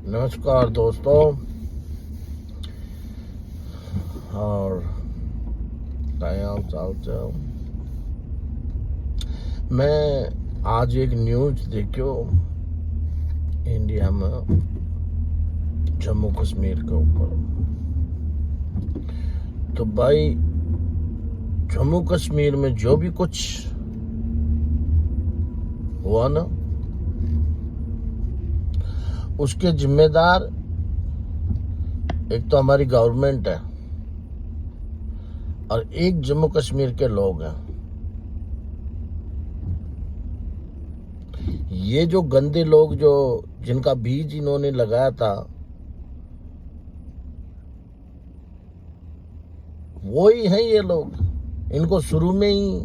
नमस्कार दोस्तों, और क्या चाल चाल। मैं आज एक न्यूज देखियो इंडिया में जम्मू कश्मीर के ऊपर। तो भाई जम्मू कश्मीर में जो भी कुछ हुआ ना, उसके जिम्मेदार एक तो हमारी गवर्नमेंट है और एक जम्मू कश्मीर के लोग हैं। ये जो गंदे लोग जो जिनका बीज इन्होंने लगाया था, वो ही हैं ये लोग। इनको शुरू में ही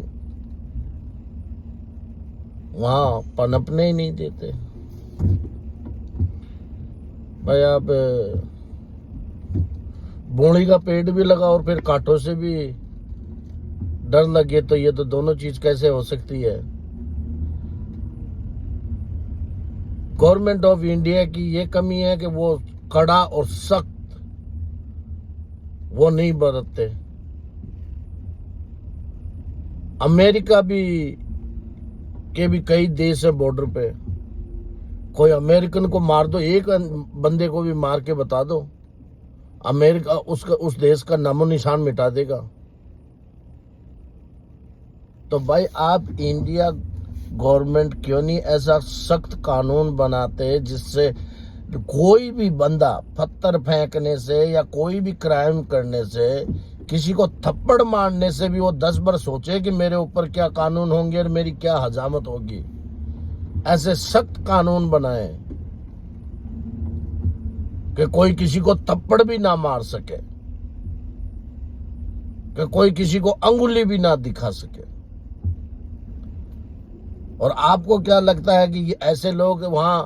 वहां पनपने ही नहीं देते। भाई आप बोड़ी का पेड़ भी लगा और फिर कांटों से भी डर लगे, तो ये तो दोनों चीज कैसे हो सकती है। गवर्नमेंट ऑफ इंडिया की ये कमी है कि वो कड़ा और सख्त वो नहीं बरतते। अमेरिका के भी कई देश है बॉर्डर पे। कोई अमेरिकन को मार दो, एक बंदे को भी मार के बता दो, अमेरिका उस देश का नामो निशान मिटा देगा। तो भाई आप इंडिया गवर्नमेंट क्यों नहीं ऐसा सख्त कानून बनाते जिससे कोई भी बंदा पत्थर फेंकने से या कोई भी क्राइम करने से, किसी को थप्पड़ मारने से भी वो 10 बार सोचे कि मेरे ऊपर क्या कानून होंगे और मेरी क्या हजामत होगी। ऐसे सख्त कानून बनाए कि कोई किसी को थप्पड़ भी ना मार सके, कि कोई किसी को अंगुली भी ना दिखा सके। और आपको क्या लगता है कि ये ऐसे लोग वहां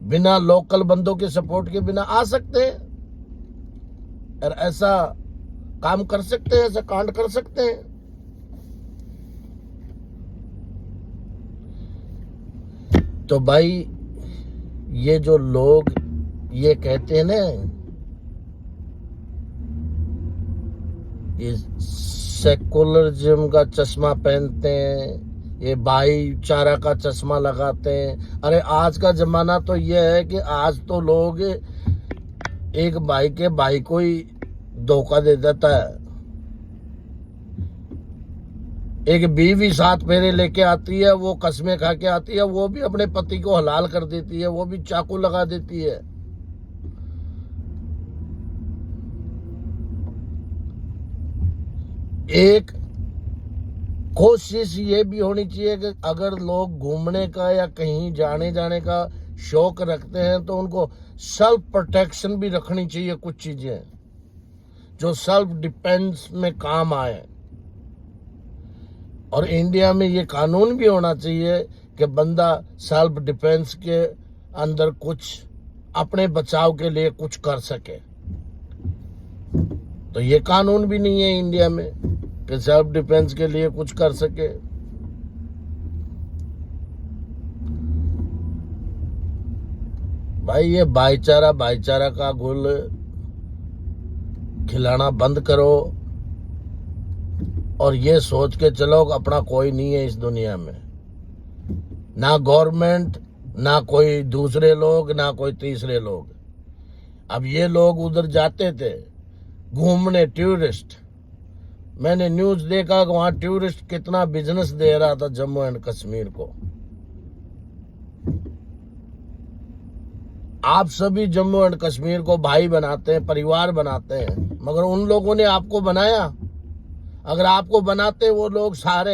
बिना लोकल बंदों के सपोर्ट के बिना आ सकते हैं और ऐसा काम कर सकते हैं, ऐसा कांड कर सकते हैं? तो भाई ये जो लोग ये कहते हैं ना, ये सेकुलरिज्म का चश्मा पहनते हैं, ये भाईचारा का चश्मा लगाते हैं। अरे आज का जमाना तो ये है कि आज तो लोग एक भाई के भाई को ही धोखा दे देता है। एक बीवी 7 फेरे लेके आती है, वो कस्में खा के आती है, वो भी अपने पति को हलाल कर देती है, वो भी चाकू लगा देती है। एक कोशिश ये भी होनी चाहिए कि अगर लोग घूमने का या कहीं जाने का शौक रखते हैं तो उनको सेल्फ प्रोटेक्शन भी रखनी चाहिए, कुछ चीजें जो सेल्फ डिफेंस में काम आए। और इंडिया में ये कानून भी होना चाहिए कि बंदा सेल्फ डिफेंस के अंदर कुछ अपने बचाव के लिए कुछ कर सके। तो ये कानून भी नहीं है इंडिया में कि सेल्फ डिफेंस के लिए कुछ कर सके। भाई ये भाईचारा का गुल खिलाना बंद करो और ये सोच के चलो कि अपना कोई नहीं है इस दुनिया में, ना गवर्नमेंट, ना कोई दूसरे लोग, ना कोई तीसरे लोग। अब ये लोग उधर जाते थे घूमने, टूरिस्ट। मैंने न्यूज देखा कि वहां टूरिस्ट कितना बिजनेस दे रहा था जम्मू एंड कश्मीर को। आप सभी जम्मू एंड कश्मीर को भाई बनाते हैं, परिवार बनाते हैं, मगर उन लोगों ने आपको बनाया। अगर आपको बनाते वो लोग सारे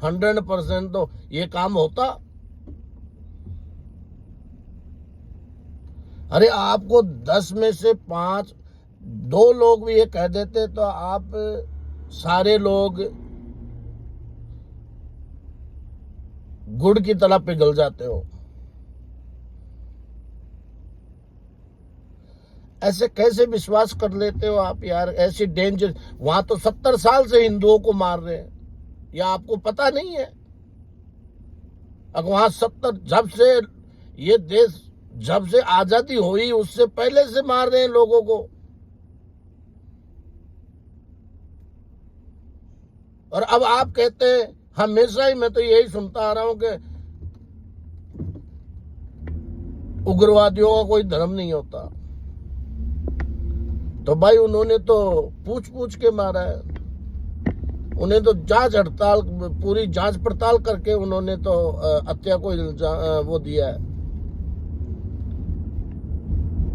100% तो ये काम होता। अरे आपको 10 में से 2 लोग भी ये कह देते तो आप सारे लोग गुड़ की तरह पिघल जाते हो। ऐसे कैसे विश्वास कर लेते हो आप यार? ऐसी डेंजर, वहां तो 70 साल से हिंदुओं को मार रहे हैं, या आपको पता नहीं है? अगर वहां 70, जब से ये देश जब से आजादी हुई उससे पहले से मार रहे हैं लोगों को। और अब आप कहते हैं, हमेशा ही मैं तो यही सुनता आ रहा हूं कि उग्रवादियों का कोई धर्म नहीं होता। तो भाई उन्होंने तो पूछ पूछ के मारा है, उन्हें तो जांच हड़ताल, पूरी जांच पड़ताल करके उन्होंने तो हत्या को वो दिया है।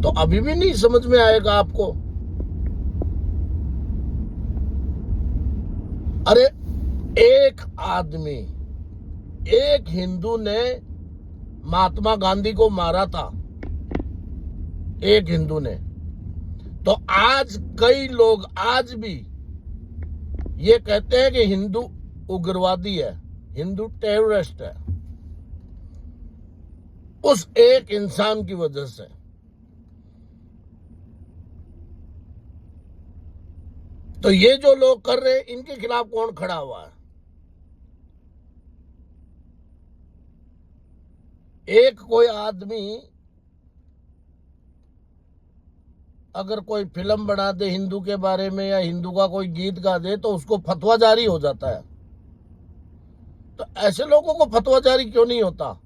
तो अभी भी नहीं समझ में आएगा आपको? अरे एक आदमी, एक हिंदू ने महात्मा गांधी को मारा था, एक हिंदू ने। तो आज कई लोग आज भी ये कहते हैं कि हिंदू उग्रवादी है, हिंदू टेररिस्ट है, उस एक इंसान की वजह से। तो ये जो लोग कर रहे हैं, इनके खिलाफ कौन खड़ा हुआ है? एक कोई आदमी अगर कोई फिल्म बना दे हिंदू के बारे में या हिंदू का कोई गीत गा दे तो उसको फतवा जारी हो जाता है। तो ऐसे लोगों को फतवा जारी क्यों नहीं होता,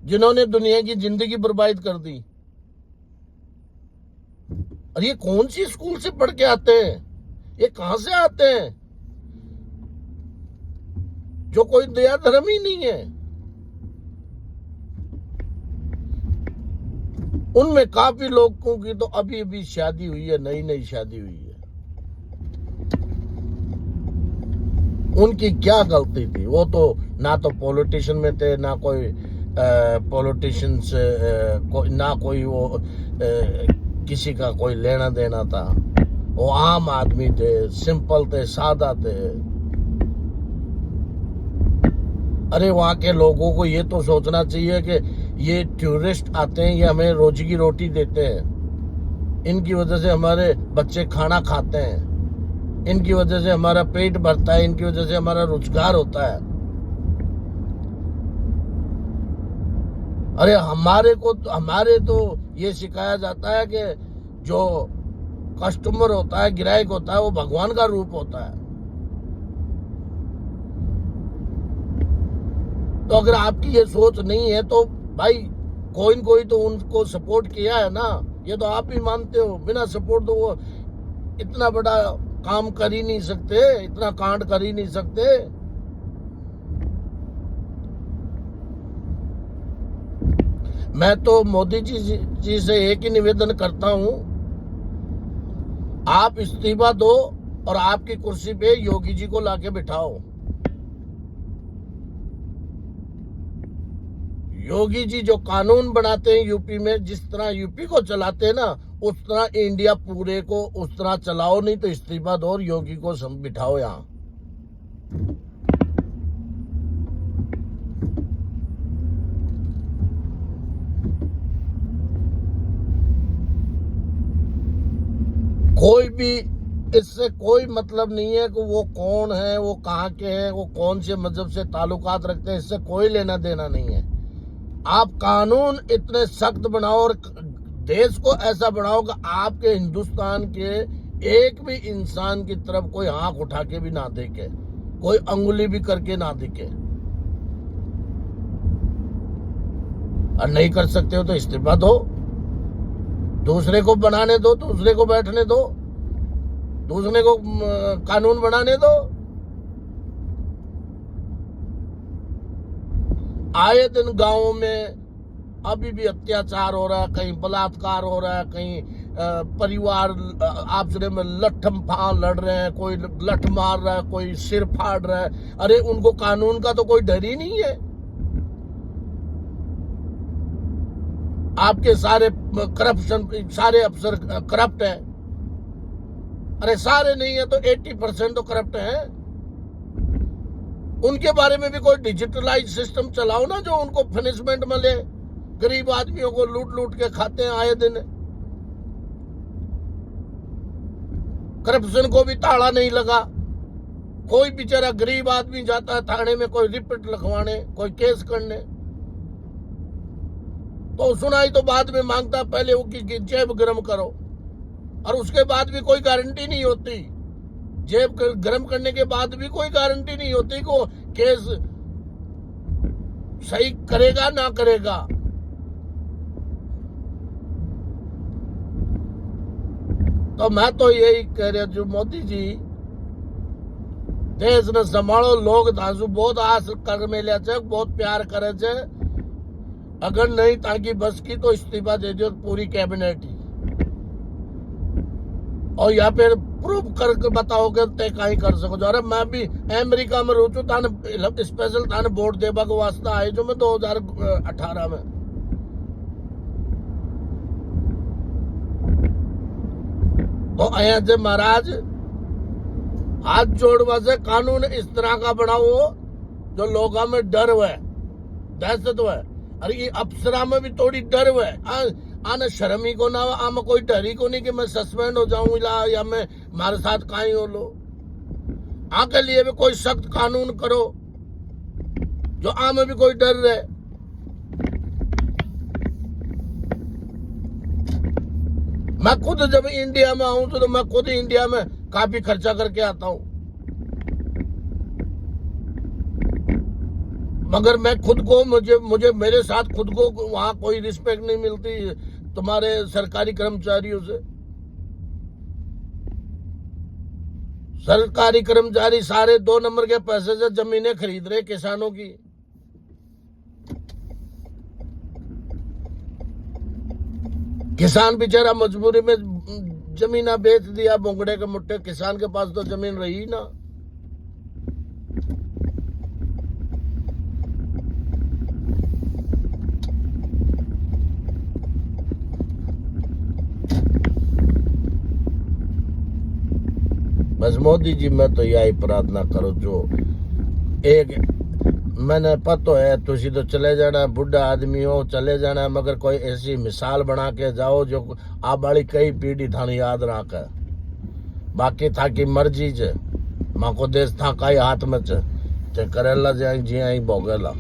जिन्होंने दुनिया की जिंदगी बर्बाद कर दी? और ये कौन सी स्कूल से पढ़ के आते हैं, ये कहां से आते हैं, जो कोई दया धर्म ही नहीं है? उनमें काफी लोगों की तो अभी अभी शादी हुई है, नई नई शादी हुई है। उनकी क्या गलती थी? वो तो ना तो पॉलिटिशियन में थे, ना कोई पॉलिटिशियन से ना कोई वो किसी का कोई लेना देना था। वो आम आदमी थे, सिंपल थे, सादा थे। अरे वहां के लोगों को ये तो सोचना चाहिए कि ये टूरिस्ट आते हैं, ये हमें रोजी की रोटी देते हैं, इनकी वजह से हमारे बच्चे खाना खाते हैं, इनकी वजह से हमारा पेट भरता है, इनकी वजह से हमारा रोजगार होता है। अरे हमारे तो ये सिखाया जाता है कि जो कस्टमर होता है, ग्राहक होता है, वो भगवान का रूप होता है। तो अगर आपकी ये सोच नहीं है तो भाई कोई तो उनको सपोर्ट किया है ना, ये तो आप ही मानते हो। बिना सपोर्ट तो वो इतना बड़ा काम कर ही नहीं सकते, इतना कांड कर ही नहीं सकते। मैं तो मोदी जी से एक ही निवेदन करता हूं, आप इस्तीफा दो और आपकी कुर्सी पे योगी जी को लाके बिठाओ। योगी जी जो कानून बनाते हैं यूपी में, जिस तरह यूपी को चलाते हैं ना, उस तरह इंडिया पूरे को उस तरह चलाओ। नहीं तो इस्तीफा दो और योगी को बिठाओ यहां। कोई भी इससे कोई मतलब नहीं है कि वो कौन है, वो कहां के हैं, वो कौन से मजहब से ताल्लुकात रखते हैं, इससे कोई लेना देना नहीं है। आप कानून इतने सख्त बनाओ और देश को ऐसा बनाओ कि आपके हिंदुस्तान के एक भी इंसान की तरफ कोई आंख उठा के भी ना देखे, कोई अंगुली भी करके ना दिखे। और नहीं कर सकते हो तो इस्तीफा दो, दूसरे को बनाने दो, दूसरे को बैठने दो, दूसरे को कानून बनाने दो। आए दिन गांवों में अभी भी अत्याचार हो रहा है, कहीं बलात्कार हो रहा है, कहीं परिवार आपस में लठम फाड़ लड़ रहे हैं, कोई लठ मार रहा है, कोई सिर फाड़ रहा है। अरे उनको कानून का तो कोई डर ही नहीं है। आपके सारे करप्शन, सारे अफसर करप्ट हैं। अरे सारे नहीं है तो 80% तो करप्ट हैं। उनके बारे में भी कोई डिजिटलाइज सिस्टम चलाओ ना, जो उनको पनिशमेंट मिले। गरीब आदमियों को लूट लूट के खाते हैं आए दिन। करप्शन को भी ताला नहीं लगा, कोई बेचारा गरीब आदमी जाता है थाने में कोई रिपोर्ट लिखवाने, कोई केस करने, तो सुनाई तो बाद में मांगता, पहले वो की जेब गर्म करो, और उसके बाद भी कोई गारंटी नहीं होती। जेब गर्म करने के बाद भी कोई गारंटी नहीं होती कि वो केस सही करेगा ना करेगा। तो मैं तो यही कह रहा हूं, मोदी जी देश ने संभालो, लोग धांसू बहुत आस कर मेल्या छे, बहुत प्यार करे छे। अगर नहीं ताकि बस की तो इस्तीफा दे दो पूरी कैबिनेट ही, और या फिर प्रूफ करके बताओगे ते कहीं कर सको। अरे मैं भी अमेरिका में रहूं ताने स्पेशल ताने वोट देवा के वास्ते आए जो मैं 2018 में। तो अया से महाराज हाथ जोड़वा से कानून इस तरह का बनाओ जो लोगों में डर हुए, दहशत हुए। अरे ये अप्सरा में भी थोड़ी डर हुए, आने शर्म ही को ना, आम कोई डर ही को नहीं कि मैं सस्पेंड हो जाऊं या मैं मारे साथ कहीं हो लो। आके लिए भी कोई सख्त कानून करो जो आम भी कोई डर रहे। मैं खुद जब इंडिया में आऊं तो मैं खुद इंडिया में काफी खर्चा करके आता हूं, मगर मैं खुद को मुझे मेरे साथ खुद को वहां कोई रिस्पेक्ट नहीं मिलती तुम्हारे सरकारी कर्मचारियों से। सरकारी कर्मचारी सारे 2 नंबर के पैसे से जमीनें खरीद रहे किसानों की। किसान बेचारा मजबूरी में जमीना बेच दिया, बोंगड़े के मुट्ठे। किसान के पास तो जमीन रही ना। बस मोदी जी मैं तो यही प्रार्थना करो, जो एक मैंने पता है तुसी तो चले जाना, बुढ़ा आदमी हो चले जाना, मगर कोई ऐसी मिसाल बना के जाओ जो आप वाली कई पीढ़ी थाने याद रखे। बाकी था की मर्जी च माँ को देश था कई हाथ में च करेला जी भोगेला।